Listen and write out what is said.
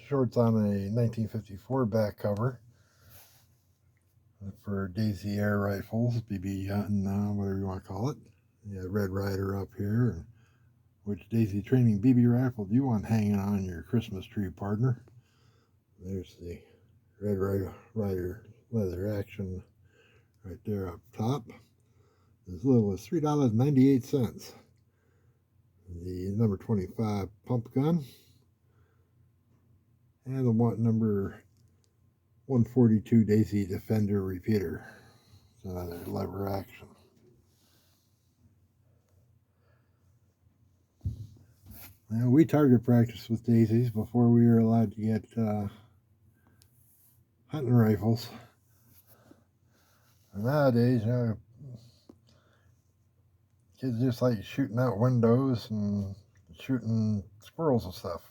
shorts on a 1954 back cover for Daisy Air rifles, BB hunting, whatever you want to call it. You got Red Ryder up here. Which Daisy training BB rifle do you want hanging on your Christmas tree, partner? There's the Red Ryder leather action right there up top. As little as $3.98. The number 25 pump gun. And the number 142 Daisy Defender repeater. It's another lever action. Now, we target practice with Daisies before we were allowed to get hunting rifles. And nowadays, kids just like shooting out windows and shooting squirrels and stuff.